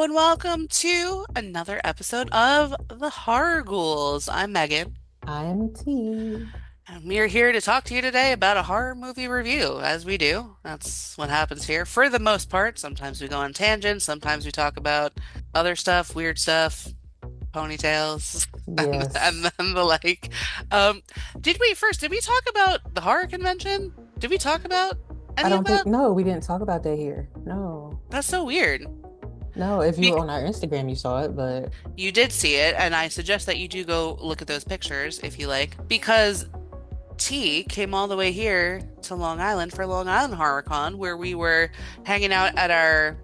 and welcome to another episode of the Horror Ghouls. I'm Megan, I am T. and we are here to talk to you today about a horror movie review, as we do. That's what happens here for the most part. Sometimes we go on tangents, sometimes we talk about other stuff, weird stuff, ponytails, and Yes. then the like. Um, did we talk about the horror convention? Did we talk about I any of don't think, that? no, we didn't talk about that here. No. That's so weird. No, if you Be were on our Instagram, you saw it, but You did see it, and I suggest that you do go look at those pictures if you like, because T came all the way here to Long Island for Long Island Horror Con, where we were hanging out at our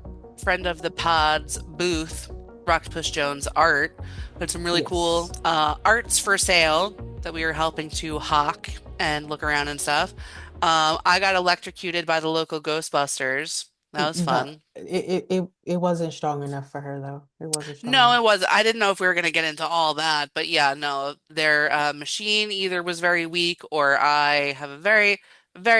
friend of the pod's booth, Push Jones Art. Had some really cool yes. arts for sale that we were helping to hawk and look around and stuff. I got electrocuted by the local Ghostbusters. That was No, fun. it wasn't strong enough for her though. It wasn't strong No, enough. it was. I didn't know if we were going to get into all that, but yeah, no, their machine either was very weak or I have a very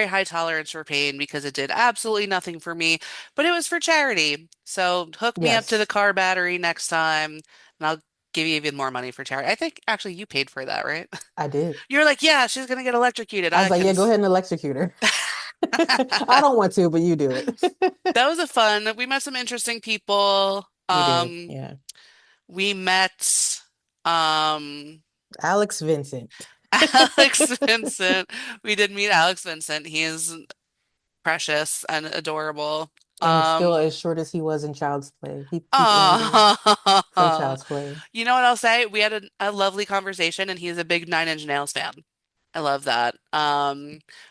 high tolerance for pain because it did absolutely nothing for me, but it was for charity. So hook me up to the Yes, car battery next time and I'll give you even more money for charity. I think actually you paid for that, right? I did. You're like, yeah, she's going to get electrocuted. I was I like, can. yeah, go ahead and electrocute her. I don't want to, but you do it. That was a fun. We met some interesting people. We did. Yeah. We met um Alex Vincent. Alex Vincent. We did meet Alex Vincent. He is precious and adorable. And still Um, as short as he was in Child's Play. He earned it from oh, Child's Play. you know what I'll say? We had a lovely conversation, and he's a big Nine Inch Nails fan. I love that.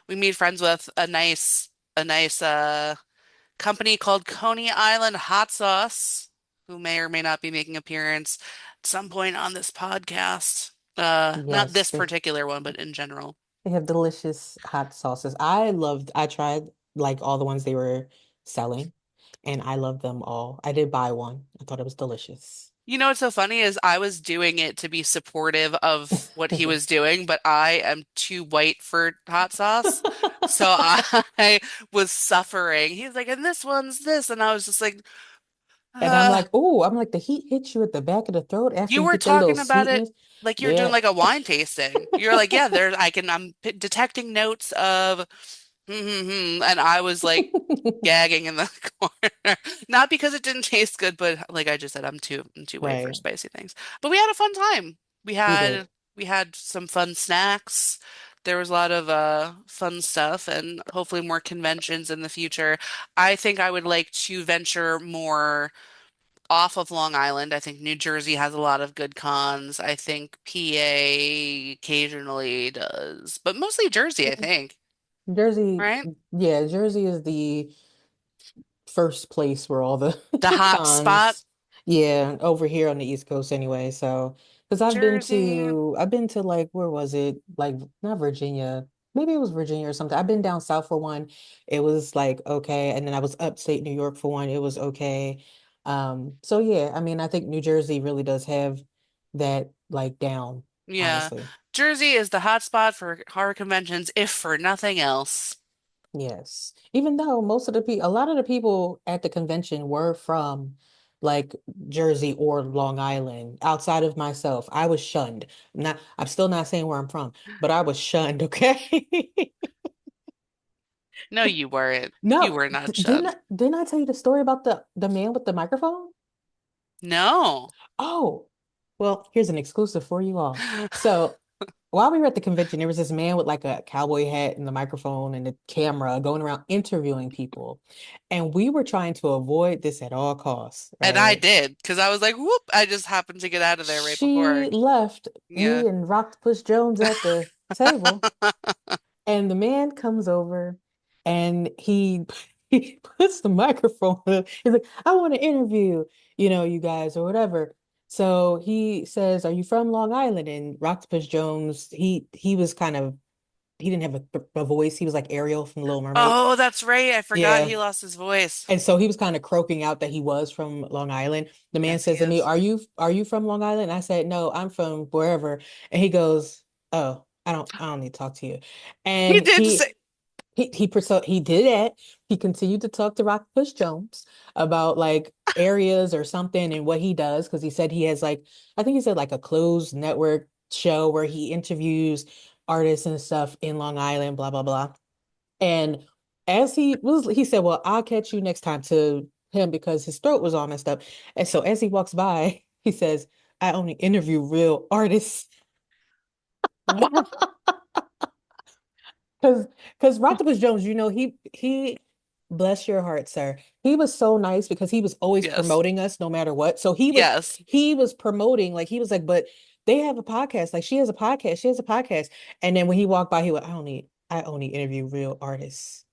We made friends with a nice company called Coney Island Hot Sauce, who may or may not be making appearance at some point on this podcast. Not Yes, this particular one, but in general. they have delicious hot sauces. I tried like all the ones they were selling, and I loved them all. I did buy one. I thought it was delicious. You know what's so funny is I was doing it to be supportive of what he was doing, but I am too white for hot sauce. So I was suffering. He's like, and this one's this. And I was just like, And I'm uh, like, oh, I'm like the heat hits you at the back of the throat after you you were get your little talking about it sweetness. like you're doing Yeah. like a wine tasting. You're like, yeah, I'm detecting notes of, and I was like gagging in the corner. Not because it didn't taste good, but like I just said, I'm too white for Right. spicy things. But we had a fun time. We We had did. we had some fun snacks. There was a lot of fun stuff and hopefully more conventions in the future. I think I would like to venture more off of Long Island. I think New Jersey has a lot of good cons. I think PA occasionally does, but mostly Jersey, I think, Jersey, right? yeah, Jersey is the first place where all the The hot spot, cons, yeah, over here on the East Coast anyway. So, because Jersey. I've been to like, where was it? Like, not Virginia, maybe it was Virginia or something. I've been down south for one. It was like, okay. And then I was upstate New York for one. It was okay. So yeah, I mean, I think New Jersey really does have that like down, Yeah. honestly. Jersey is the hot spot for horror conventions, if for nothing else. Yes. Even though a lot of the people at the convention were from like Jersey or Long Island, outside of myself, I was shunned. I'm still not saying where I'm from, but I was shunned, okay? No, you weren't. You No, were not shunned. didn't I tell you the story about the man with the microphone? No. Oh, well, here's an exclusive for you all. So while we were at the convention, there was this man with like a cowboy hat and the microphone and the camera going around interviewing people. And we were trying to avoid this at all costs, And I right? did, because I was like, whoop, I just happened to get out of there right She before. left Yeah. me and Push Jones at the table, and the man comes over and he he puts the microphone up. He's like, I want to interview, you guys or whatever. So he says, are you from Long Island? And Push Jones, he was kind of he didn't have a voice. He was like Ariel from The Little Mermaid. Oh, that's right. I forgot Yeah. he lost his voice. And so he was kind of croaking out that he was from Long Island. The man Yes, he says to me, is. "Are you from Long Island?" I said, "No, I'm from wherever." And he goes, "Oh, I don't need to talk to you." He And did say, he did that. He continued to talk to Rockpush Jones about like areas or something and what he does because he said he has like I think he said like a closed network show where he interviews artists and stuff in Long Island, blah blah blah. And as he said, "Well, I'll catch you next time," to him because his throat was all messed up. And so as he walks by, he says, "I only interview real artists." Wow. Because Rocktopus Jones, he bless your heart, sir. He was so nice because he was always Yes. promoting us no matter what. So Yes. he was promoting, like he was like, but they have a podcast. Like she has a podcast, she has a podcast. And then when he walked by, he went, I only interview real artists.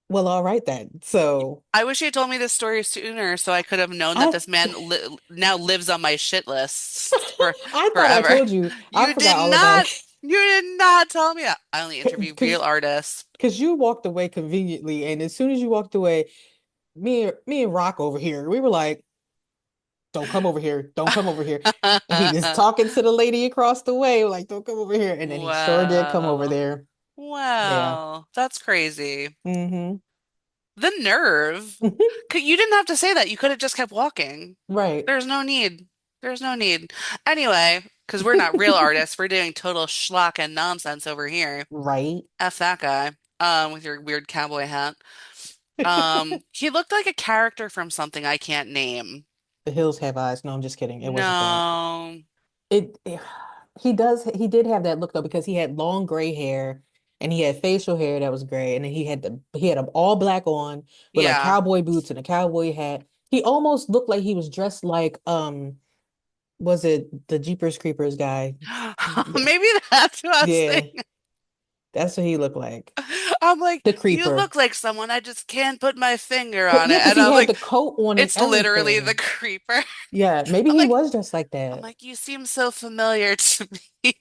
Well, all right then. So I wish you had told me this story sooner so I could have known that I this man li now lives on my shit list for I thought I forever. told you. I You forgot did all about not. it. You did not tell me that. I only interview real Because artists. you walked away conveniently, and as soon as you walked away, me and Rock over here, we were like, don't come over here. Don't come over here. And he was talking to the lady across the way, like, don't come over here. And then he sure did come over Wow. there. Yeah. Wow. That's crazy. Mm-hmm. The nerve. You didn't have to say that. You could have just kept walking. Right. There's no need. There's no need. Anyway, because we're not real artists, we're doing total schlock and nonsense over here. Right. F that guy. With your weird cowboy hat. He looked like a character from something I can't name. The hills have eyes. No, I'm just kidding. It wasn't that. No. It he did have that look though, because he had long gray hair and he had facial hair that was gray. And then he had them all black on with like Yeah. cowboy boots and a cowboy hat. He almost looked like he was dressed like was it the Jeepers Creepers guy? Yeah. Maybe that's what I was Yeah, thinking. that's what he looked like. I'm like, The you creeper. look like someone. I just can't put my finger on Yeah, it. because And he I'm had like, the coat on and it's literally the everything. creeper. Yeah, maybe I'm he like, was dressed like I'm that. like, you seem so familiar to me.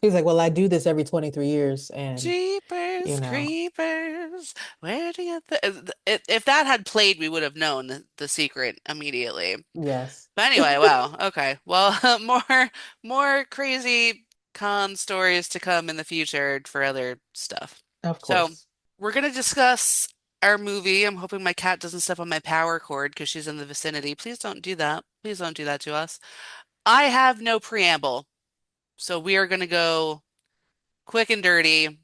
He's like, well, I do this every 23 years, and you Jeepers know, creepers, where do you th if that had played, we would have known the secret immediately. yes, But anyway, wow. Okay. Well, more crazy con stories to come in the future for other stuff. of So, course, we're gonna discuss our movie. I'm hoping my cat doesn't step on my power cord because she's in the vicinity. Please don't do that. Please don't do that to us. I have no preamble, so we are gonna go quick and dirty.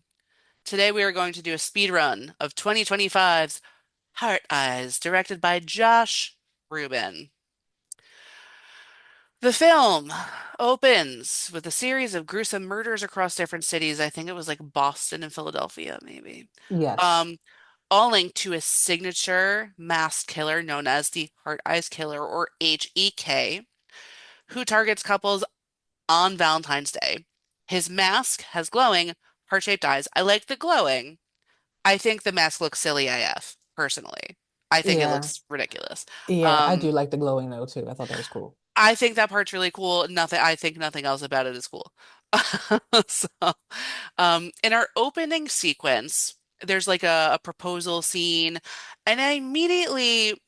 Today we are going to do a speed run of 2025's Heart Eyes, directed by Josh Ruben. The film opens with a series of gruesome murders across different cities. I think it was like Boston and Philadelphia, maybe. yes, Um, all linked to a signature masked killer known as the Heart Eyes Killer, or HEK, who targets couples on Valentine's Day. His mask has glowing, heart-shaped eyes. I like the glowing. I think the mask looks silly AF, personally. I think it yeah, looks ridaculous. yeah. I do Um, like the glowing though too. I thought that was cool. I think that part's really cool. I think nothing else about it is cool. So, in our opening sequence, there's like a proposal scene, and I immediately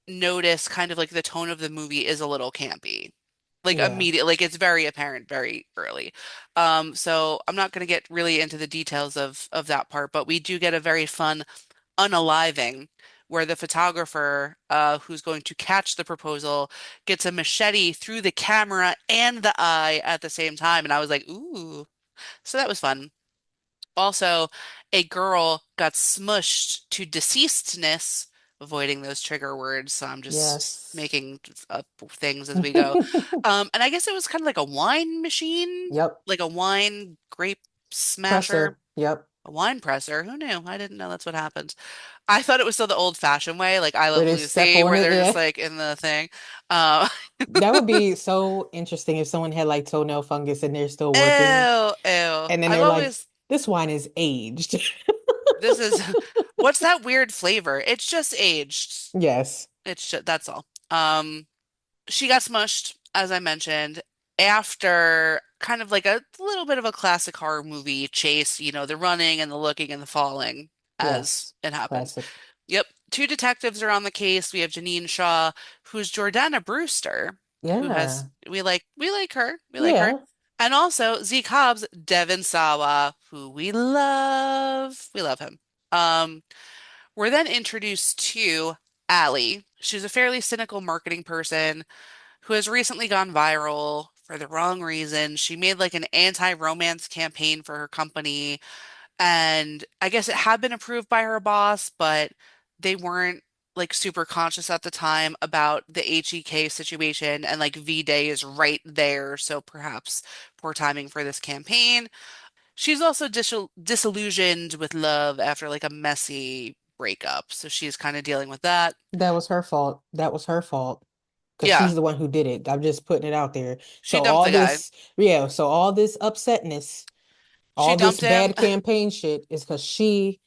notice kind of like the tone of the movie is a little campy. Like Yeah, immediate, like it's very apparent very early. So I'm not going to get really into the details of that part, but we do get a very fun unaliving where the photographer who's going to catch the proposal gets a machete through the camera and the eye at the same time. And I was like, ooh. So that was fun. Also, a girl got smushed to deceasedness, avoiding those trigger words. So I'm just yes. making up things as we go. And I guess it was kind of like a wine machine, Yep. like a wine grape smasher, Presser. Yep. a wine presser. Who knew? I didn't know that's what happened. I thought it was still the old-fashioned way, like I Where Love they step Lucy, on where it. they're just Yeah. like in the thing. Uh, That would be so interesting if someone had like toenail fungus and they're still working, ew, ew. and then I've they're like, always, "This wine is aged." this is, what's that weird flavor? It's just aged. Yes. It's just, that's all. She got smushed, as I mentioned, after kind of like a little bit of a classic horror movie chase, the running and the looking and the falling as Yes. it happens. Classic. Yep. Two detectives are on the case. We have Janine Shaw, who's Jordana Brewster, who has Yeah. we like her. We like her. Yeah. And also Zeke Hobbs, Devin Sawa, who we love. We love him. Um, we're then introduced to Allie. She's a fairly cynical marketing person who has recently gone viral for the wrong reason. She made like an anti-romance campaign for her company, and I guess it had been approved by her boss, but they weren't like super conscious at the time about the HEK situation, and like V-Day is right there, so perhaps poor timing for this campaign. She's also disillusioned with love after like a messy breakup, so she's kind of dealing with that. That was her fault. That was her fault. Because she's Yeah, the one who did it. I'm just putting it out there. she So dumped all the guy. this, yeah, so all this upsetness, She all this dumped him bad campaign shit is because she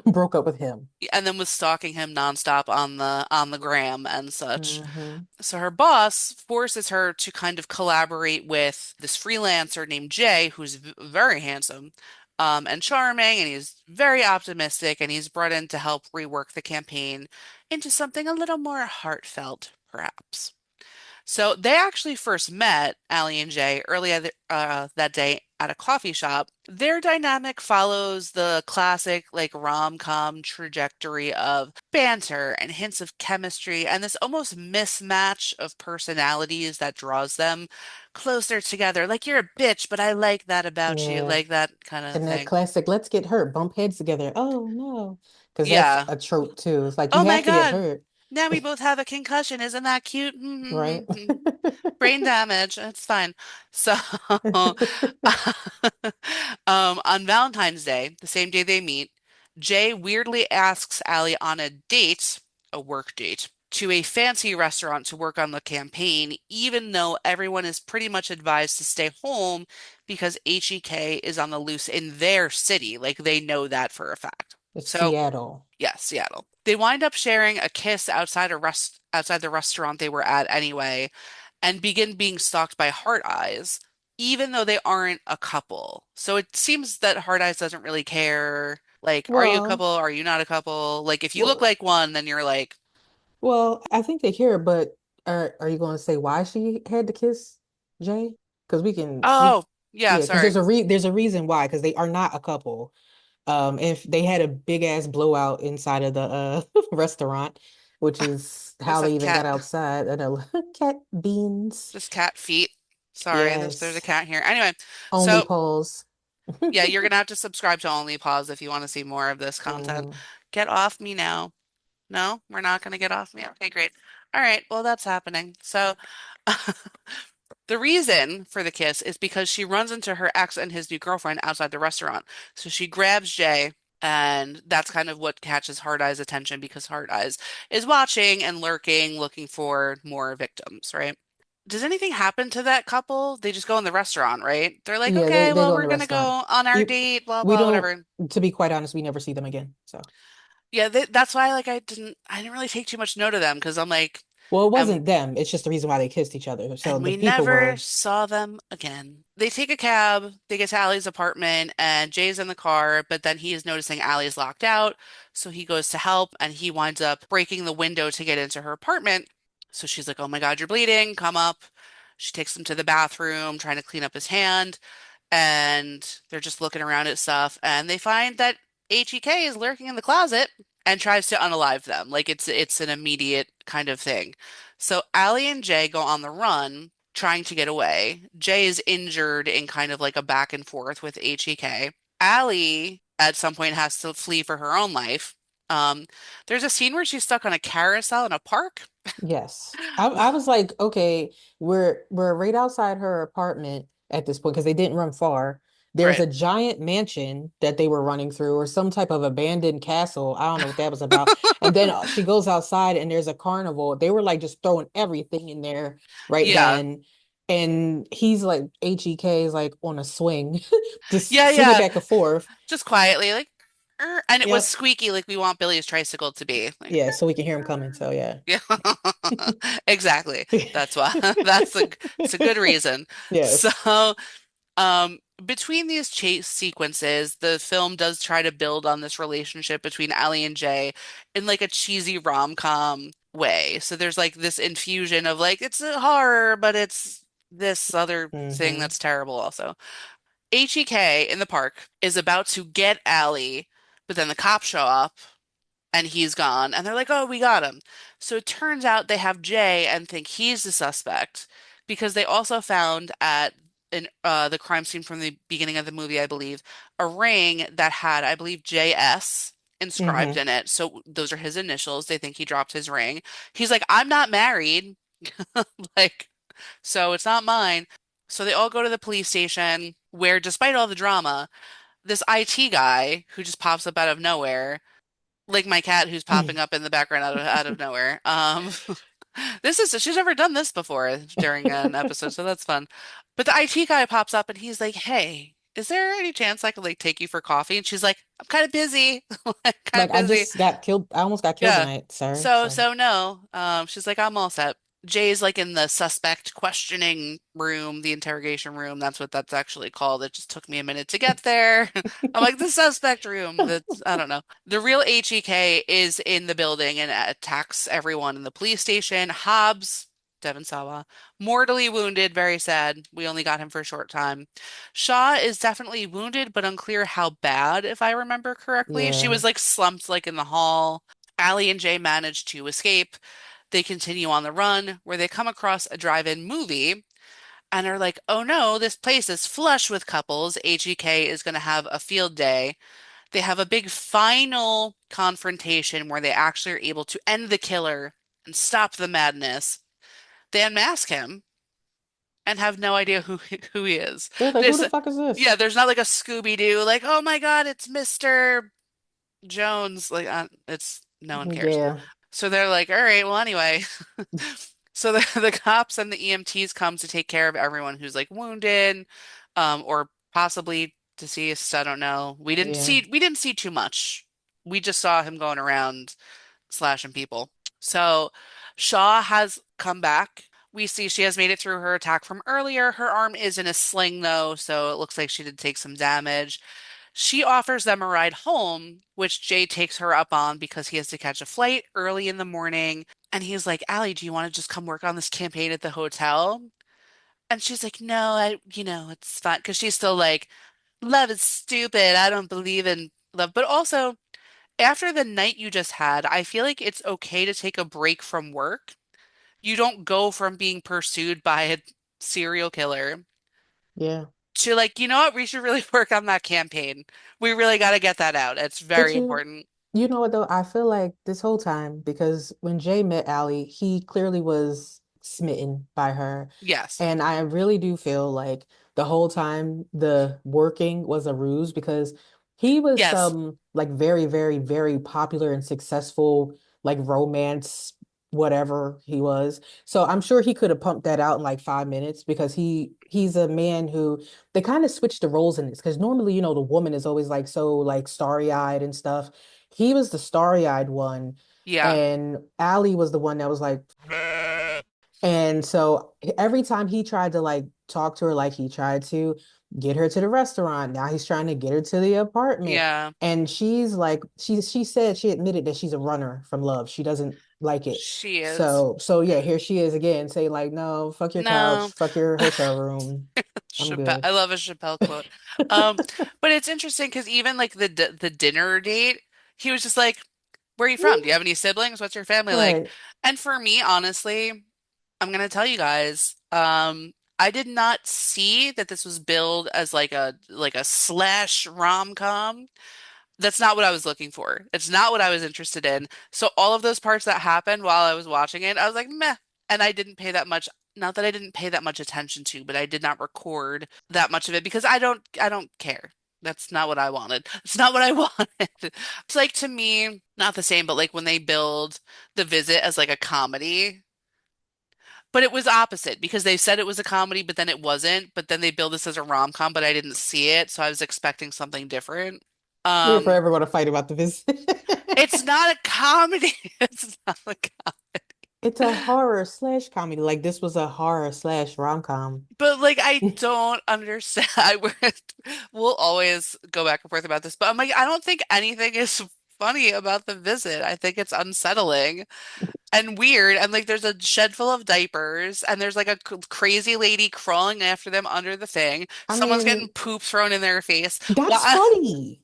broke up with him. and then was stalking him nonstop on the gram and such. Hmm. So her boss forces her to kind of collaborate with this freelancer named Jay, who's very handsome, and charming, and he's very optimistic, and he's brought in to help rework the campaign into something a little more heartfelt, perhaps. So they actually first met, Allie and Jay, earlier that day at a coffee shop. Their dynamic follows the classic, like, rom-com trajectory of banter and hints of chemistry and this almost mismatch of personalities that draws them closer together. Like, you're a bitch, but I like that about you, Yeah. like that kind of And that thing. classic, let's get hurt, bump heads together. Oh no. Because that's Yeah. a trope too. It's like you Oh my have to get God. hurt, Now we both have a concussion. Isn't that cute? right? Brain damage. It's fine. So, on Valentine's Day, the same day they meet, Jay weirdly asks Allie on a date, a work date, to a fancy restaurant to work on the campaign, even though everyone is pretty much advised to stay home because HEK is on the loose in their city. Like they know that for a fact. It's So, Seattle. yes, Seattle. They wind up sharing a kiss outside the restaurant they were at anyway, and begin being stalked by Heart Eyes, even though they aren't a couple. So it seems that Heart Eyes doesn't really care. Like, are you a Well, couple? Are you not a couple? Like, if you look well, like one, then you're like, I think they care, but are you going to say why she had to kiss Jay? Because we oh, yeah, yeah, because sorry. there's a reason why, because they are not a couple. If they had a big ass blowout inside of the restaurant, which is Just how a they even got cat, outside. I know cat beans. just cat feet. Sorry, there's a Yes. cat here. Anyway, Only so pause. yeah, you're gonna have to subscribe to Only Pause if you want to see more of this content. Mm. Get off me now. No, we're not going to get off me. Okay, great. All right, well, that's happening. So, the reason for the kiss is because she runs into her ex and his new girlfriend outside the restaurant. So she grabs Jay, and that's kind of what catches Hard Eye's attention because Hard Eyes is watching and lurking, looking for more victims, right? Does anything happen to that couple? They just go in the restaurant, right? They're like, Yeah, okay, they well, go in we're the gonna restaurant. go on our You, date, blah, we blah, don't, whatever. to be quite honest, we never see them again. So, Yeah, that's why like I didn't really take too much note of them because I'm like, well, it and wasn't them. It's just the reason why they kissed each other. So and the we people never were, saw them again. They take a cab, they get to Allie's apartment, and Jay's in the car, but then he is noticing Allie's locked out, so he goes to help, and he winds up breaking the window to get into her apartment. So she's like, "Oh my God, you're bleeding, come up." She takes him to the bathroom, trying to clean up his hand, and they're just looking around at stuff, and they find that HEK is lurking in the closet and tries to unalive them. Like it's an immediate kind of thing. So Allie and Jay go on the run, trying to get away. Jay is injured in kind of like a back and forth with HEK. Allie at some point has to flee for her own life. Um, there's a scene where she's stuck on a carousel in a park. yes. I was like, okay, we're right outside her apartment at this point because they didn't run far. There's Right. a giant mansion that they were running through, or some type of abandoned castle. I don't know what that was about. And then she goes outside and there's a carnival. They were like just throwing everything in there right Yeah. then. And he's like, HEK is like on a swing, just Yeah, swinging yeah. back and forth. Just quietly, like, and it was Yep. squeaky like we want Billy's tricycle to be. Like, Yeah, so we can hear him coming. So yeah. yeah, exactly. That's why. It's a good reason. Yes. So, between these chase sequences, the film does try to build on this relationship between Allie and Jay in like a cheesy rom-com way. So there's like this infusion of like it's a horror, but it's this other thing Hmm. that's terrible also. HEK in the park is about to get Allie, but then the cops show up and he's gone. And they're like, oh, we got him. So it turns out they have Jay and think he's the suspect because they also found at the crime scene from the beginning of the movie, I believe, a ring that had, I believe, JS inscribed Hmm. in it. So those are his initials. They think he dropped his ring. He's like, I'm not married. Like, so it's not mine. So they all go to the police station where, despite all the drama, this IT guy who just pops up out of nowhere, like my cat who's popping up in the background out of nowhere. This is she's never done this before during an episode, so that's fun. But the IT guy pops up and he's like, "Hey, is there any chance I could like take you for coffee?" And she's like, "I'm kind of busy, I'm kind of Like I busy." just got killed. I almost got killed Yeah. tonight, sir. So So so no. She's like, I'm all set. Jay's like in the suspect questioning room, the interrogation room. That's what that's actually called. It just took me a minute to get there. I'm like, the suspect room. That's I don't know. The real HEK is in the building and attacks everyone in the police station. Hobbs, Devon Sawa, mortally wounded, very sad. We only got him for a short time. Shaw is definitely wounded, but unclear how bad, if I remember correctly. She yeah. was like slumped like in the hall. Allie and Jay manage to escape. They continue on the run where they come across a drive-in movie and are like, oh no, this place is flush with couples. HEK is going to have a field day. They have a big final confrontation where they actually are able to end the killer and stop the madness. They unmask him and have no idea who he is. They're like, who There's the fuck is yeah, this? there's not like a Scooby-Doo like, oh my God, it's Mr. Jones. Like it's no one cares. Yeah. So they're like, all right, well, anyway. So the cops and the EMTs come to take care of everyone who's like wounded, or possibly deceased. I don't know. Yeah. We didn't see too much. We just saw him going around slashing people. So Shaw has come back. We see she has made it through her attack from earlier. Her arm is in a sling though, so it looks like she did take some damage. She offers them a ride home, which Jay takes her up on because he has to catch a flight early in the morning. And he's like, Allie, do you want to just come work on this campaign at the hotel? And she's like, no, it's fine. Because she's still like, love is stupid. I don't believe in love. But also, after the night you just had, I feel like it's okay to take a break from work. You don't go from being pursued by a serial killer Yeah. to like, you know what? We should really work on that campaign. We really got to get that out. It's But very important. you know what though? I feel like this whole time, because when Jay met Allie, he clearly was smitten by her. Yes. And I really do feel like the whole time the working was a ruse because he was Yes. some like very, very, very popular and successful like romance, whatever he was. So I'm sure he could have pumped that out in like 5 minutes because he's a man who they kind of switched the roles in this because normally, the woman is always like so like starry-eyed and stuff. He was the starry-eyed one, Yeah. and Allie was the one that was like, and so every time he tried to like talk to her, like he tried to get her to the restaurant, now he's trying to get her to the apartment. Yeah. And she's like, she said she admitted that she's a runner from love. She doesn't like it. She is. So yeah, here she is again saying like, no, fuck your couch, No. fuck your hotel room. I'm Chappelle. good. I love a Chappelle quote. Um, but it's interesting because even like the dinner date, he was just like, "Where are you from? Do you have any siblings? What's your family like?" Right. And for me, honestly, I'm gonna tell you guys, I did not see that this was billed as like a slash rom-com. That's not what I was looking for. It's not what I was interested in. So all of those parts that happened while I was watching it, I was like, meh. And I didn't pay that much, not that I didn't pay that much attention to, but I did not record that much of it because I don't care. That's not what I wanted. It's not what I wanted. It's like to me, not the same, but like when they build The Visit as like a comedy, but it was opposite because they said it was a comedy, but then it wasn't. But then they build this as a rom-com, but I didn't see it, so I was expecting something different. We're Um, forever gonna fight about the visit. it's not a comedy. It's not a It's a horror slash comedy. Like this was a horror slash rom-com. but like I don't understand. We'll always go back and forth about this, but I'm like, I don't think anything is funny about the visit. I think it's unsettling and weird. And like, there's a shed full of diapers, and there's like a crazy lady crawling after them under the thing. I Someone's getting mean, poop thrown in their face. that's Why? funny.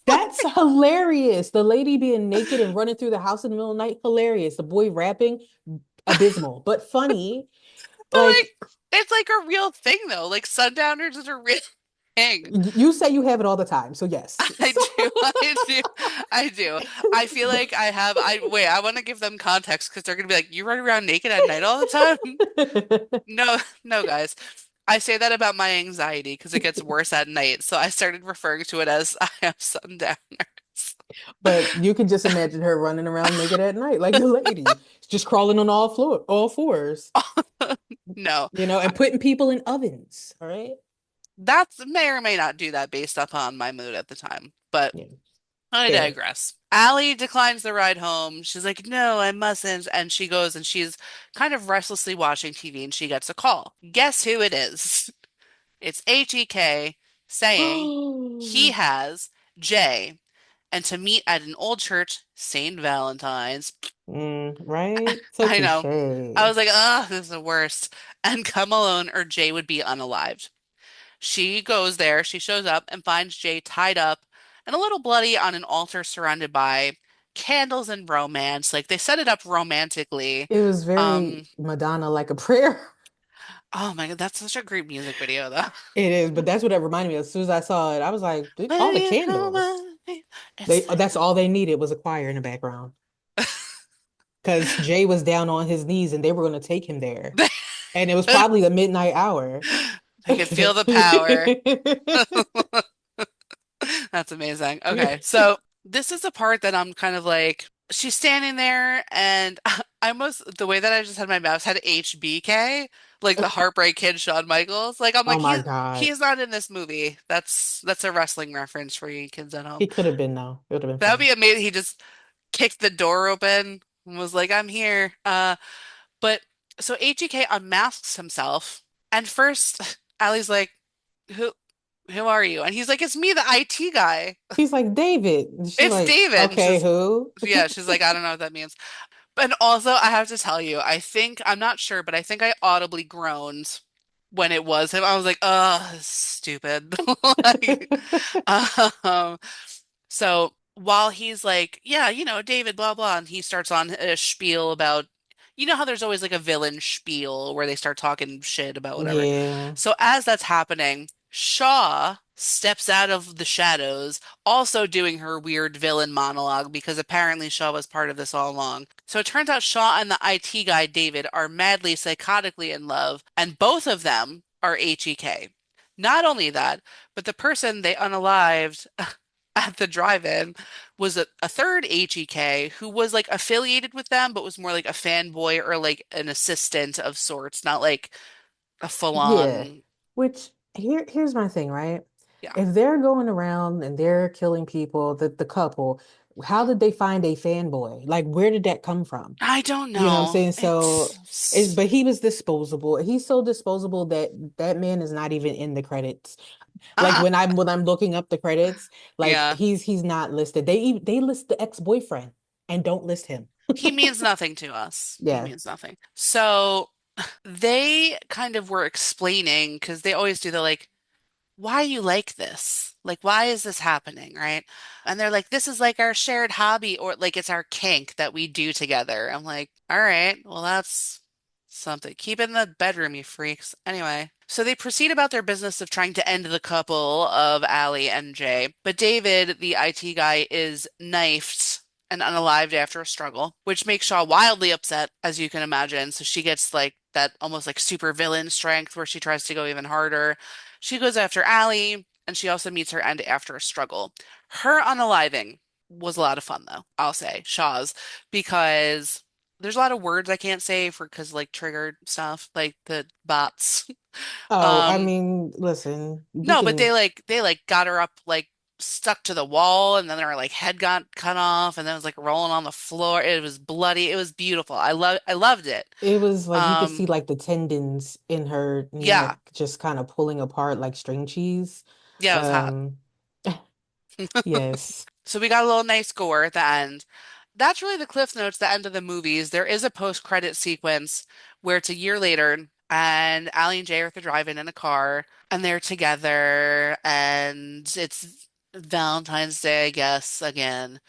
That's hilarious. The lady being naked and running through the house in the middle of the night, hilarious. The boy rapping, abysmal, but funny. But Like like, it's like a real thing though. Like, sundowners is a real thing. you say you have it all the time, so yes. I do. I do. I do. I feel like I have. I want to give them context because they're gonna be like, you run around naked at night all the time? No, no, guys. I say that about my anxiety because it gets worse at night. So I started referring to it as I have sundowners. But you can just imagine her running around naked at night, like the lady, just crawling on all fours, No, and putting people in ovens. All right. that's may or may not do that based upon my mood at the time. But Yeah. I Fair. digress. Allie declines the ride home. She's like, no, I mustn't. And she goes and she's kind of restlessly watching TV and she gets a call. Guess who it is? It's HEK saying he has Jay and to meet at an old church, St. Valentine's. Right? So I know. I cliche. was like, oh, this is the worst. And come alone or Jay would be unalived. She goes there, she shows up and finds Jay tied up and a little bloody on an altar surrounded by candles and romance. Like they set it up romantically. It was very Um, Madonna like a prayer. oh my God, that's such a great music video though. It is, but that's what it reminded me of. As soon as I saw it, I was like, all Will the you come candles. on? It's They that's all they needed was a choir in the background. Because Jay was down on his knees and they were going to take him there. And it was probably the midnight hour. I can feel the power. That's amazing. Okay, so this is the part that I'm kind of like, she's standing there, and I almost, the way that I just had my mouse had HBK, like the Heartbreak Kid, Shawn Michaels. Like I'm Oh like, my God. he's not in this movie. That's a wrestling reference for you kids at home. He could have been though. It would have been That would funny. be amazing. He just kicked the door open and was like, I'm here. But so HBK unmasks himself, and first Allie's like, who who are you? And he's like, it's me, the IT guy. He's like, David. And she's It's like, David. And okay, she's, who? yeah, she's like, I don't know what that means. And also, I have to tell you, I'm not sure, but I think I audibly groaned when it was him. I was like, oh, stupid. Like, um, so while he's like, yeah, David, blah, blah, and he starts on a spiel about, how there's always like a villain spiel where they start talking shit about whatever. Yeah. So as that's happening, Shaw steps out of the shadows, also doing her weird villain monologue because apparently Shaw was part of this all along. So it turns out Shaw and the IT guy, David, are madly, psychotically in love, and both of them are HEK. Not only that, but the person they unalived at the drive-in was a third HEK who was like affiliated with them, but was more like a fanboy or like an assistant of sorts, not like a Yeah. full-on, Which here's my thing, right? yeah. If they're going around and they're killing people, the couple, how did they find a fanboy? Like, where did that come from? I don't You know what I'm know. saying? So, but he was disposable. He's so disposable that that man is not even in the credits. Like Uh, when I'm looking up the credits, like yeah. he's not listed. They list the ex-boyfriend and don't list him. He means nothing to us. He Yeah. means nothing. So they kind of were explaining because they always do the like, why you like this? Like, why is this happening, right? And they're like, this is like our shared hobby, or like it's our kink that we do together. I'm like, all right, well, that's something. Keep it in the bedroom, you freaks. Anyway, so they proceed about their business of trying to end the couple of Allie and Jay. But David, the IT guy, is knifed and unalived after a struggle, which makes Shaw wildly upset, as you can imagine. So she gets like that almost like super villain strength where she tries to go even harder. She goes after Allie, and she also meets her end after a struggle. Her unaliving was a lot of fun, though, I'll say, Shaw's, because there's a lot of words I can't say for because like triggered stuff, like the bots. Oh, I Um, mean, listen, we no, but can. they like got her up like stuck to the wall, and then her like head got cut off, and then it was like rolling on the floor. It was bloody. It was beautiful. I loved it. It was like you could see Um, like the tendons in her neck yeah, just kind of pulling apart like string cheese. yeah, it was hot. Um, yes. So we got a little nice gore at the end. That's really the cliff notes, the end of the movies. There is a post-credit sequence where it's a year later and Allie and Jay are driving in a car and they're together and it's Valentine's Day, I guess, again.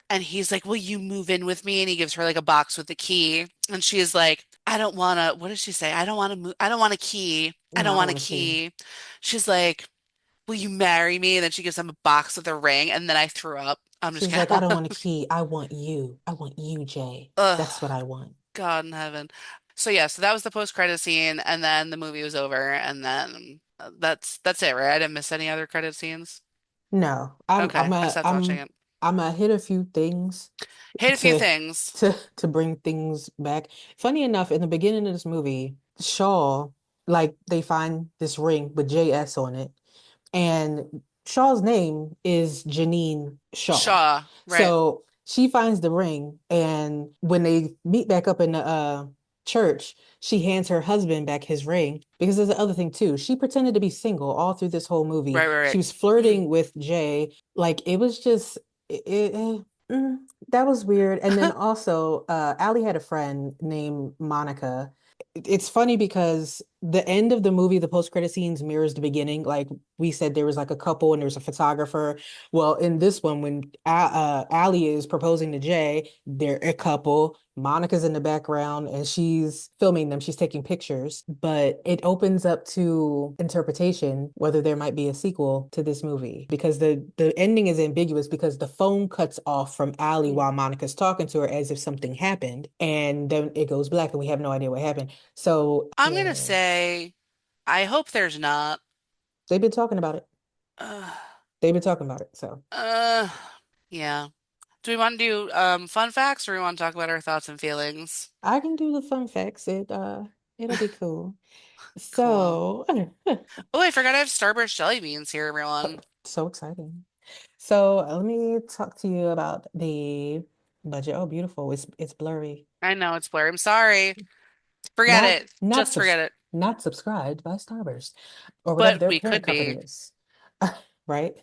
And he's like, "Will you move in with me?" And he gives her like a box with the key. And she is like, "I don't want to, what does she say? I don't want to move. I don't want a key. I No, don't I don't want a want a key. key." She's like, "Will you marry me?" And then she gives him a box with a ring. And then I threw up. I'm just She's like, I kidding. don't want a key. I want you. I want you, Jay. Ugh, That's what I want. God in heaven. So yeah, so that was the post-credit scene, and then the movie was over, and then that's it, right? I didn't miss any other credit scenes. No, Okay, I stopped watching it. I'm a hit a few things Hate a few to things. to bring things back. Funny enough, in the beginning of this movie, Shaw, like they find this ring with JS on it, and Shaw's name is Janine Shaw. Shaw, right? So she finds the ring, and when they meet back up in the church, she hands her husband back his ring because there's the other thing too. She pretended to be single all through this whole Right, movie. She right, was right. flirting with Jay. Like it was just that was weird. And then also, Allie had a friend named Monica. It's funny because the end of the movie, the post-credit scenes mirrors the beginning. Like we said, there was like a couple and there's a photographer. Well, in this one, when Allie is proposing to Jay, they're a couple. Monica's in the background and she's filming them. She's taking pictures, but it opens up to interpretation whether there might be a sequel to this movie because the ending is ambiguous because the phone cuts off from Allie while Monica's talking to her as if something happened, and then it goes black and we have no idea what happened. So I'm gonna say, I hope there's not. they've been talking about it. Uh, They've been talking about it. So uh, yeah. Do we want to do fun facts, or we want to talk about our thoughts and feelings? I can do the fun facts. It'll be cool. Cool. So Oh, I forgot I have Starburst jelly beans here, everyone. so exciting. So let me talk to you about the budget. Oh, beautiful. It's blurry. I know it's blurry. I'm sorry. Forget Not it. not Just subs forget it. not subscribed by Starburst or whatever But their we parent could company be. is. Right?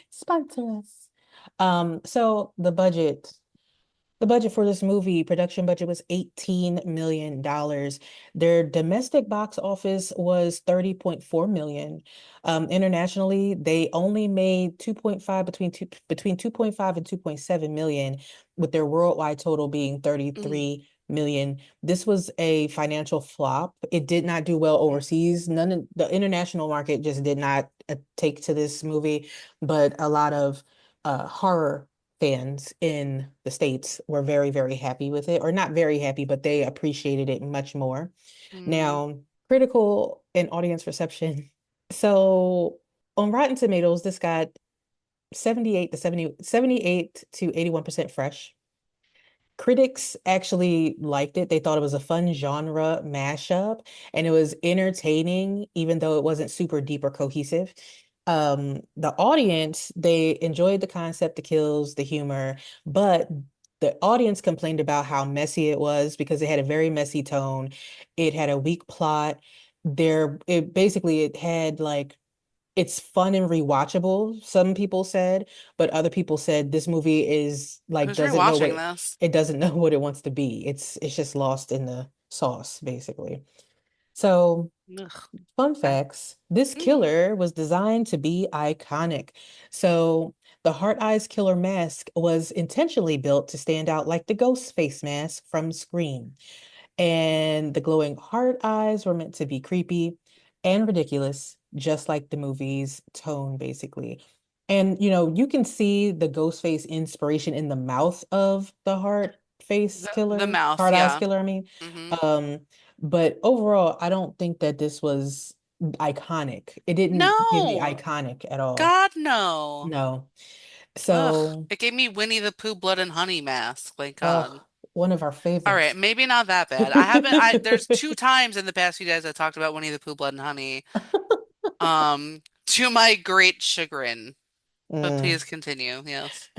Sponsor us. So the budget for this movie, production budget was $18 million. Their domestic box office was 30.4 million. Internationally, they only made 2.5 between 2.5 and 2.7 million, with their worldwide total being Mm, 33 million. This was a financial flop. It did not do well mm, overseas. None of the international market just did not take to this movie, but a lot of horror fans in the States were very, very happy with it, or not very happy, but they appreciated it much more. mm. Now, critical and audience reception. So on Rotten Tomatoes, this got 78 to 81% fresh. Critics actually liked it. They thought it was a fun genre mashup and it was entertaining, even though it wasn't super deep or cohesive. The audience, they enjoyed the concept, the kills, the humor, but the audience complained about how messy it was because it had a very messy tone. It had a weak plot. It had like it's fun and rewatchable, some people said, but other people said this movie is like Who's rewatching this? it doesn't know what it wants to be. It's just lost in the sauce, basically. So, Ugh. fun Okay. facts. This Mm. killer was designed to be iconic. So, the Heart Eyes Killer mask was intentionally built to stand out like the ghost face mask from Scream. And the glowing heart eyes were meant to be creepy and ridiculous, just like the movie's tone, basically. And you can see the ghost face inspiration in the mouth of the The mouth, heart eyes yeah. killer, I mean. Hmm. Um, but overall, I don't think that this was iconic. It didn't give me No. iconic at all. God, no. No. Ugh. So, It gave me Winnie the Pooh blood and honey mask. Thank God. one of our All right, favorites. maybe not that bad. There's two times in the past few days I talked about Winnie the Pooh blood and honey. To my great chagrin. But Mm. please continue. Yes.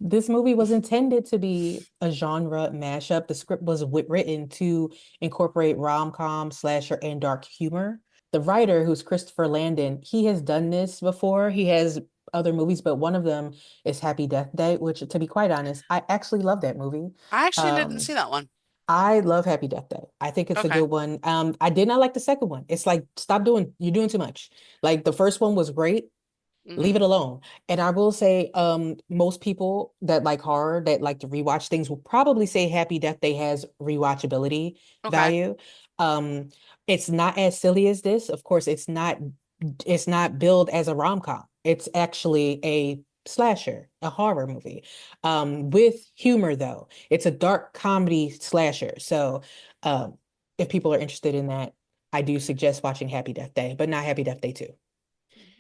This movie was intended to be a genre mashup. The script was written to incorporate rom-com, slasher, and dark humor. The writer, who's Christopher Landon, he has done this before. He has other movies, but one of them is Happy Death Day, which, to be quite honest, I actually love that movie. I actually didn't Um, see that one. I love Happy Death Day. I think it's a Okay. good one. I did not like the second one. It's like, stop doing, you're doing too much. Like the first one was great, leave Hmm. it alone. And I will say, most people that like horror, that like to rewatch things, will probably say Happy Death Day has rewatchability Okay. value. Um, it's not as silly as this. Of course, it's not billed as a rom-com. It's actually a slasher, a horror movie. With humor though. It's a dark comedy slasher. So, um, if people are interested in that, I do suggest watching Happy Death Day, but not Happy Death Day 2.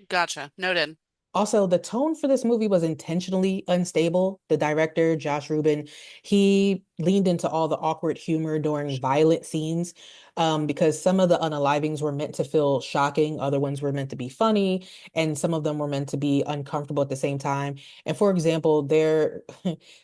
Gotcha. Noted. Also, the tone for this movie was intentionally unstable. The director, Josh Ruben, he leaned into all the awkward humor during violent scenes, because some of the unalivings were meant to feel shocking, other ones were meant to be funny, and some of them were meant to be uncomfortable at the same time. And for example, there,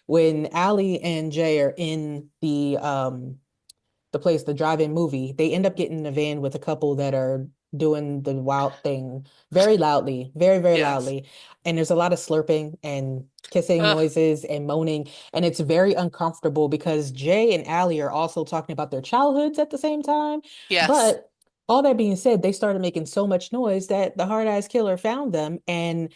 when Allie and Jay are in the place, the drive-in movie, they end up getting in a van with a couple that are doing the wild thing very loudly, very, very Yes. loudly. And there's a lot of slurping and kissing Ugh. noises and moaning. And it's very uncomfortable because Jay and Allie are also talking about their childhoods at the same time. Yes. But all that being said, they started making so much noise that the hard eyes killer found them and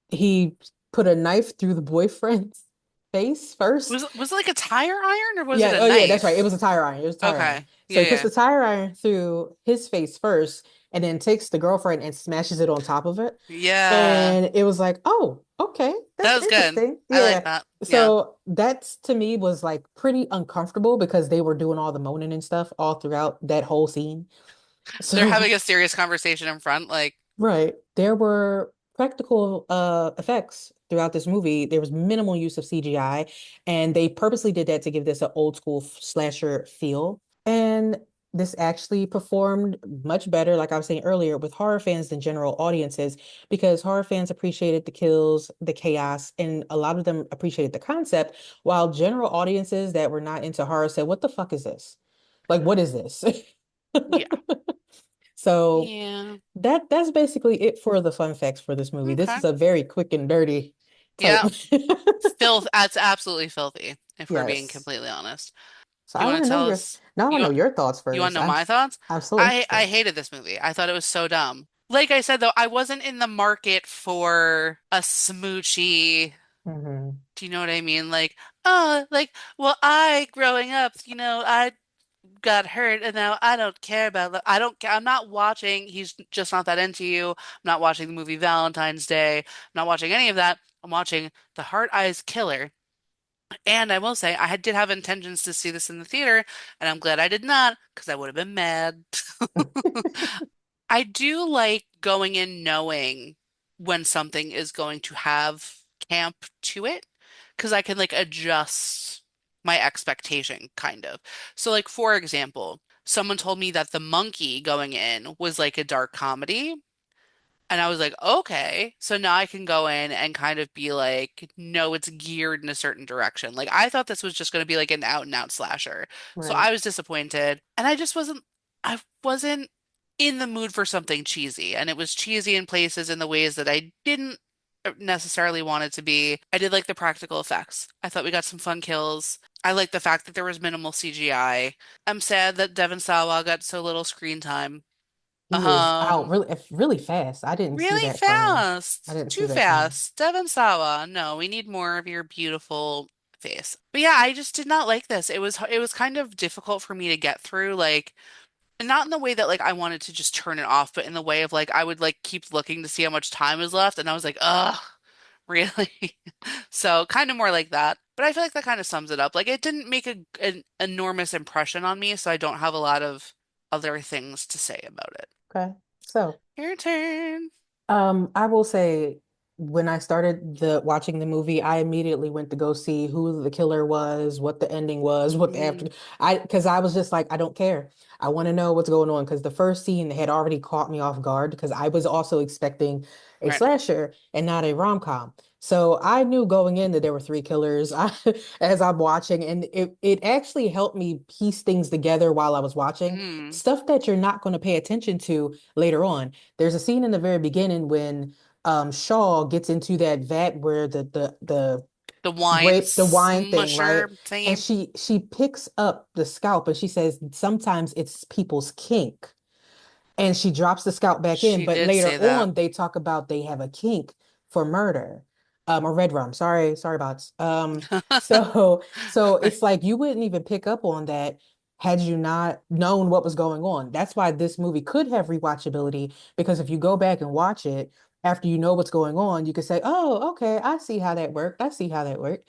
he put a knife through the boyfriend's face first. Was it like a tire iron or was it Yeah, a oh yeah, that's right. It knife? was a tire iron. It was a tire iron. Okay. So Yeah, he puts yeah. the tire iron through his face first and then takes the girlfriend and smashes it on top of it. Yeah. And it was like, oh, okay, That that's was good. interesting. I like Yeah. that. Yeah. So that's to me was like pretty uncomfortable because they were doing all the moaning and stuff all throughout that whole scene. They're So having a serious conversation in front. Like, right. There were practical effects throughout this movie. There was minimal use of CGI, and they purposely did that to give this an old school slasher feel. And this actually performed much better, like I was saying earlier, with horror fans than general audiences, because horror fans appreciated the kills, the chaos, and a lot of them appreciated the concept, while general audiences that were not into horror said, "What the fuck is this? Like, what is this?" yeah. So Yeah. that's basically it for the fun facts for this movie. This Okay. is a very quick and dirty type. Yeah. Filth. That's absolutely filthy, if we're being Yes. completely honest. So I You want want to to know tell your us now I want you to know your thoughts you want first. to know my thoughts? I'm so I interested. hated this movie. I thought it was so dumb. Like I said though, I wasn't in the market for a smoochy. Hmm. Do you know what I mean? Like, oh, like, well, I growing up, I got hurt and now I don't care about I don't care. I'm not watching. He's just not that into you. I'm not watching the movie Valentine's Day. I'm not watching any of that. I'm watching The Heart Eyes Killer. And I will say, did have intentions to see this in the theater, and I'm glad I did not because I would have been mad. I do like going in knowing when something is going to have camp to it because I can like adjust my expectation kind of. So like for example, someone told me that The Monkey going in was like a dark comedy. And I was like, okay. So now I can go in and kind of be like, no, it's geared in a certain direction. Like I thought this was just going to be like an out and out slasher. So Right. I was disappointed. And I wasn't in the mood for something cheesy. And it was cheesy in places in the ways that I didn't necessarily want it to be. I did like the practical effects. I thought we got some fun kills. I like the fact that there was minimal CGI. I'm sad that Devon Sawa got so little screen time. He was out Um, really fast. I didn't see Really that coming. I fast. didn't see Too that coming. fast. Devon Sawa. No, we need more of your beautiful face. But yeah, I just did not like this. It was kind of difficult for me to get through, like not in the way that like I wanted to just turn it off, but in the way of like I would like keep looking to see how much time is left, and I was like, ugh, really? So kind of more like that. But I feel like that kind of sums it up. Like it didn't make an enormous impression on me, so I don't have a lot of other things to say about it. Okay. So Your turn. I will say when I started the watching the movie, I immediately went to go see who the killer was, what the ending was, what the after. Mm, Because I was just like, I don't care. I want to know what's going on because the first scene had already caught me off guard because I was also expecting a right. slasher and not a rom-com. So I knew going in that there were three killers as I'm watching, and it actually helped me piece things together while I was watching Mm, stuff that you're not going to pay attention to later on. There's a scene in the very beginning when Shaw gets into that vat where the The wine grape, the wine thing, right? smusher And thingy. she picks up the scalp and she says sometimes it's people's kink. And she drops the scalp back in, She but did later say that. on they talk about they have a kink for murder. Or red rum. Sorry about so it's like you wouldn't even pick up on that had you not known what was going on. That's why this movie could have rewatchability, because if you go back and watch it after you know what's going on, you could say, "Oh, okay, I see how that worked. I see how that worked."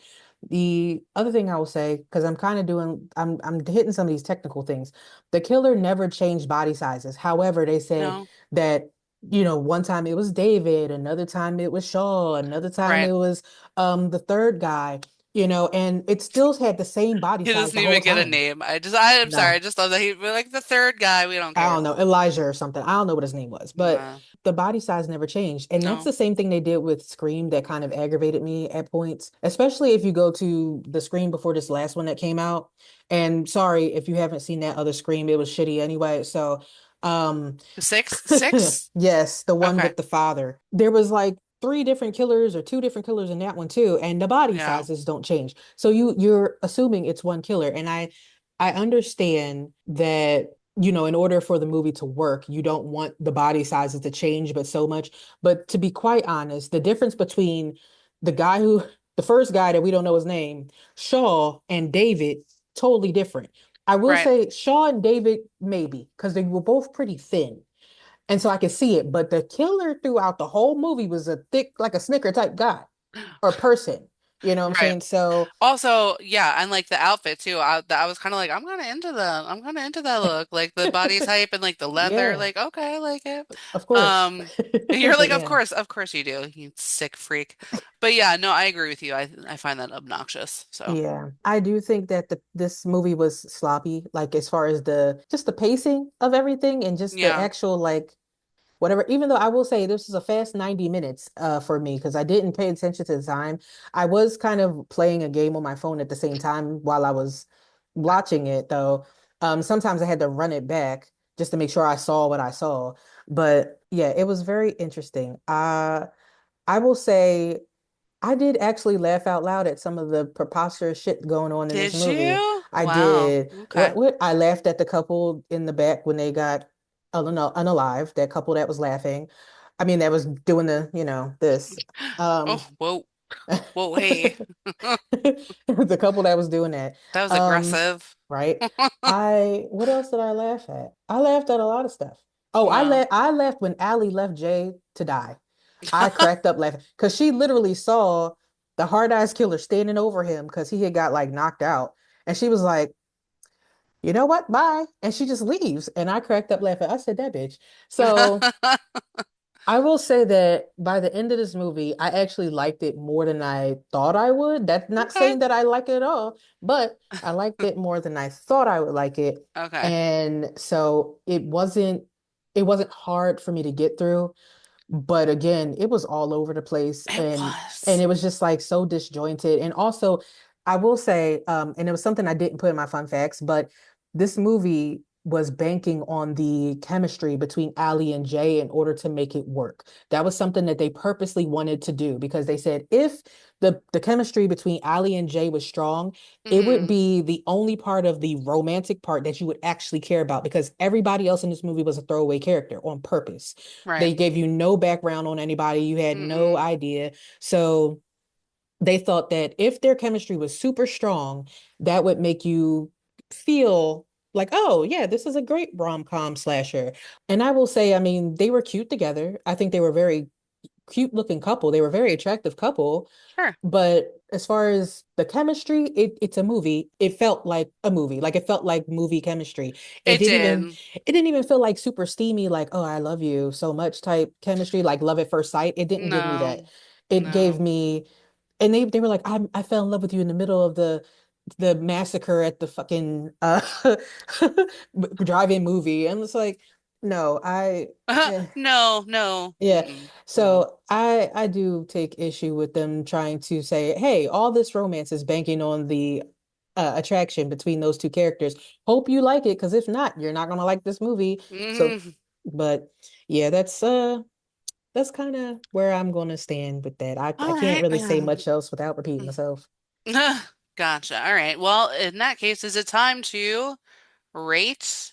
The other thing I will say, because I'm kind of doing, I'm hitting some of these technical things. The killer never changed body sizes. However, they said No. that, one time it was David, another time it was Shaw, another time Right. it was the third guy, and it still had the same body He size doesn't the whole even get a time. name. I'm sorry. I No. just love that he like the third guy. We don't I care. don't know, Elijah or something. I don't know what his name was, but Nah, the body size never changed. And that's no. the same thing they did with Scream that kind of aggravated me at points, especially if you go to the Scream before this last one that came out. And sorry if you haven't seen that other Scream, it was shitty anyway. So, um, Six? Six? yes, the one Okay. with the father. There was like three different killers or two different killers in that one too, and the body Yeah. sizes don't change. So you're assuming it's one killer, and I understand that, in order for the movie to work, you don't want the body sizes to change, but so much. But to be quite honest, the difference between the guy who, the first guy that we don't know his name, Shaw, and David, totally different. I will Right. say Shaw and David, maybe, because they were both pretty thin. And so I could see it. But the killer throughout the whole movie was a thick, like a Snicker type guy or person. You know what I'm Right. saying? So Also, yeah, and like the outfit too. I was kind of like, I'm kind of into that look, like the body type and like the leather. yeah, Like, okay, I like it. of course. Um, and you're But like, yeah. of course you do, you sick freak. But yeah, no, I agree with you. I find that obnoxious. So Yeah, I do think that this movie was sloppy, like as far as the pacing of everything and just the yeah, actual like whatever. Even though I will say this was a fast 90 minutes for me because I didn't pay attention to the time. I was kind of playing a game on my phone at the same time while I was watching it, though. Sometimes I had to run it back just to make sure I saw what I saw. But yeah, it was very interesting. I will say. I did actually laugh out loud at some of the preposterous shit going on in this did movie. you? I Wow. did. Okay. What I laughed at the couple in the back when they got unalive, that couple that was laughing. I mean, that was doing this. Oh, Um whoa, whoa, hey, the couple that was doing that. that was Um, aggressive. right. What else did I laugh at? I laughed at a lot of stuff. Oh, Wow. I laughed when Allie left Jay to die. I cracked up laughing because she literally saw the hard eyes killer standing over him because he had got like knocked out. And she was like, you know what? Bye. And she just leaves. And I cracked up laughing. I said, that bitch. So I will say that by the end of this movie, I actually liked it more than I thought I would. That's not Okay. saying that I like it at all, but I liked it more than I thought I would like it. Okay. And so it wasn't hard for me to get through. But again, it was all over the place It and was. it was just like so disjointed. And also, I will say, and it was something I didn't put in my fun facts, but this movie was banking on the chemistry between Ali and Jay in order to make it work. That was something that they purposely wanted to do because they said if the chemistry between Ali and Jay was strong, it would Hmm. be the only part of the romantic part that you would actually care about because everybody else in this movie was a throwaway character on purpose. Right. They gave you no background on anybody. You had no Mm-mm. idea. So they thought that if their chemistry was super strong, that would make you feel like, oh, yeah, this is a great rom-com slasher. And I will say, I mean, they were cute together. I think they were very cute looking couple. They were a very attractive couple. Sure. But as far as the chemistry, it's a movie. It felt like a movie. Like it felt like movie chemistry. It It didn't even did. it didn't even feel like super steamy, like, oh, I love you so much type chemistry, like love at first sight. It didn't give me that. No. It gave No. me, and they were like, I fell in love with you in the middle of the massacre at the fucking drive-in movie. And it's like, no, eh. No, no. Yeah. Mm-mm. No. So I do take issue with them trying to say, hey, all this romance is banking on the attraction between those two characters. Hope you like it, because if not, you're not gonna like this movie. So, Hmm. but yeah, that's kind of where I'm going to stand with that. I All can't right. really say much else without repeating myself. Gotcha. All right. Well, in that case, is it time to rate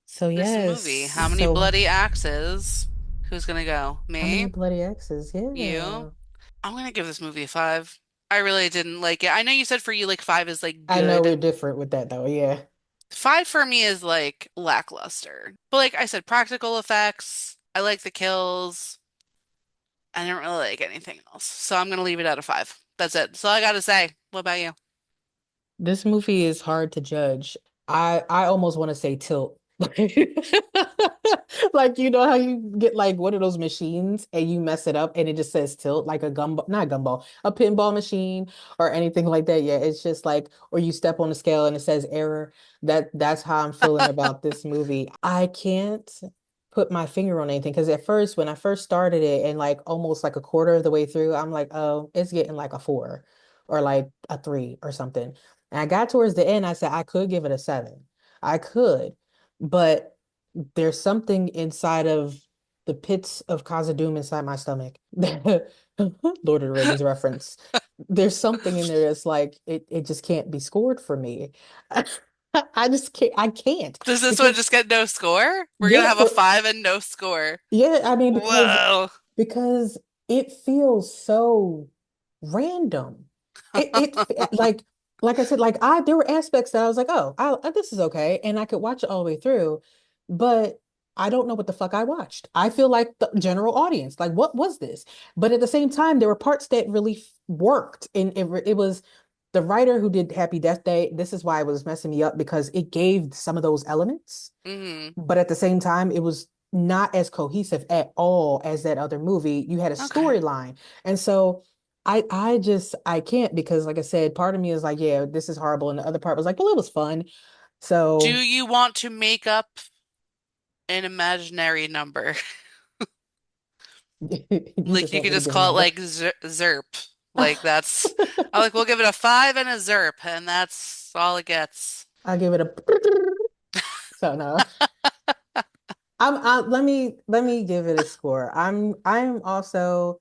So this yes, movie? How many so bloody axes? Who's gonna go? how many Me? bloody X's? You? Yeah. I'm gonna give this movie a five. I really didn't like it. I know you said for you like five is like I know we're good. different with that though. Yeah. Five for me is like lackluster. But like I said, practical effects. I like the kills. I didn't really like anything else. So I'm gonna leave it at a five. That's it. That's all I gotta say. What about you? This movie is hard to judge. I almost want to say tilt. Like you know how you get like one of those machines and you mess it up and it just says tilt like a gumball, not a gumball, a pinball machine or anything like that. Yeah, it's just like or you step on the scale and it says error. That's how I'm feeling about this movie. I can't put my finger on anything because at first when I first started it and like almost like a quarter of the way through, I'm like, oh, it's getting like a four or like a three or something. And I got towards the end, I said I could give it a seven. I could, but there's something inside of the pits of Khazad-dûm inside my stomach. Lord of the Rings reference. There's something in there that's like it just can't be scored for me. I just can't I can't Does this one because just get no score? We're gonna yeah have a for five and no score. yeah I mean Whoa. because it feels so random. Like I said, like I there were aspects that I was like, oh, this is okay, and I could watch it all the way through, but I don't know what the fuck I watched. I feel like the general audience, like what was this? But at the same time, there were parts that really worked, and it was the writer who did Happy Death Day. This is why it was messing me up because it gave some of those elements Hmm. but at the same time, it was not as cohesive at all as that other movie. You had a Okay. storyline. And so I can't because like I said, part of me is like, yeah, this is horrible. And the other part was like, well, it was fun. Do So you want to make up an imaginary number? you Like just you want could me to just give a call it number. like Zerp. Like that's I'm like we'll give it a five and a Zerp and that's all it gets. I'll give it a so no. Let me give it a score. I'm also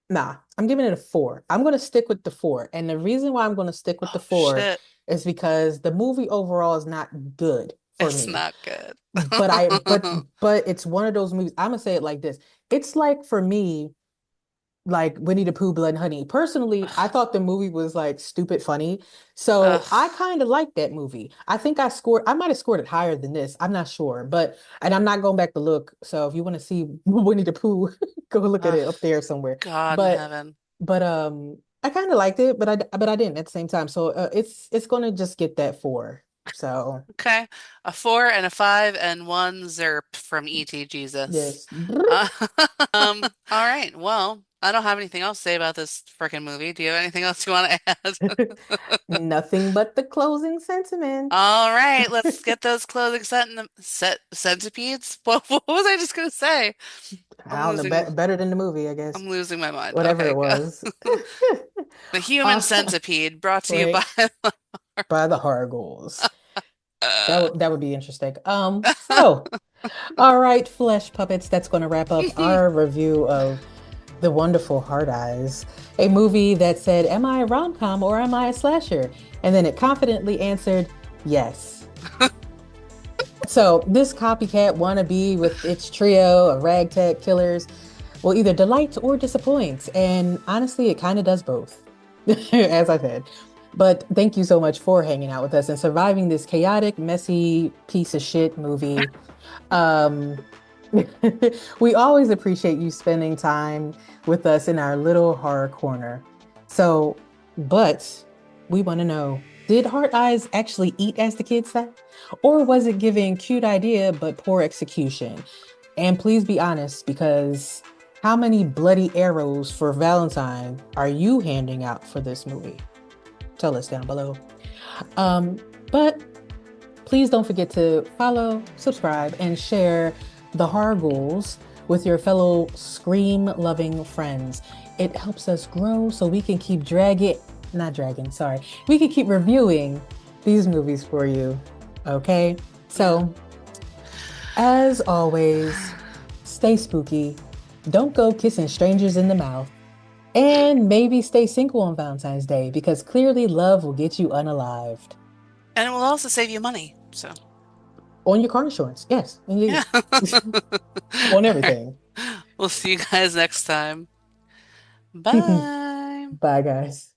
nah, I'm giving it a four. I'm going to stick with the four. And the reason why I'm going to stick with the Oh four shit. is because the movie overall is not good for It's me. not good. But I, but, but it's one of those movies. I'm going to say it like this. It's like for me, like Winnie the Pooh, Blood and Honey. Personally, I thought the movie was like stupid funny. Ugh. So I kind of liked that movie. I think I might have scored it higher than this. I'm not sure, and I'm not going back to look. So if you want to see Winnie the Pooh, go look at Ugh. it up there somewhere. God in But, heaven. I kind of liked it, but I didn't at the same time. So it's going to just get that four. So Okay. A four and a five and one Zerp from E.T. Jesus. yes. Uh, all right. Well, I don't have anything else to say about this freaking movie. Do you have anything else you want to add? Nothing but the closing sentiment. All right, let's get those clothing centipedes. What was I just gonna say? I'm I don't know, losing better than the movie, I guess. I'm losing my mind. Whatever it Okay, go. was. The human Uh, centipede brought to you by right by the horror ghouls. That would be interesting. So all right, flesh puppets, that's going to wrap up our review of The Wonderful Hard Eyes, a movie that said, am I a rom-com or am I a slasher? And then it confidently answered, yes. So this copycat wannabe with its trio of ragtag killers will either delight or disappoint. And honestly, it kind of does both, as I said. But thank you so much for hanging out with us and surviving this chaotic, messy piece of shit movie. Um, we always appreciate you spending time with us in our little horror corner. So, but we want to know, did Heart Eyes actually eat, as the kids say? Or was it giving cute idea but poor execution? And please be honest, because how many bloody arrows for Valentine are you handing out for this movie? Tell us down below. Um, but please don't forget to follow, subscribe, and share the Horror Ghouls with your fellow Scream-loving friends. It helps us grow so we can keep not dragging, sorry. We can keep reviewing these movies for you. Okay? Yeah. So, as always, stay spooky Don't go kissing strangers in the mouth. And maybe stay single on Valentine's Day because clearly love will get you unalived. And it will also save you money. So, On your car insurance. Yes, yeah. indeed. All On right. everything. We'll see you guys next time. Bye. Bye, guys.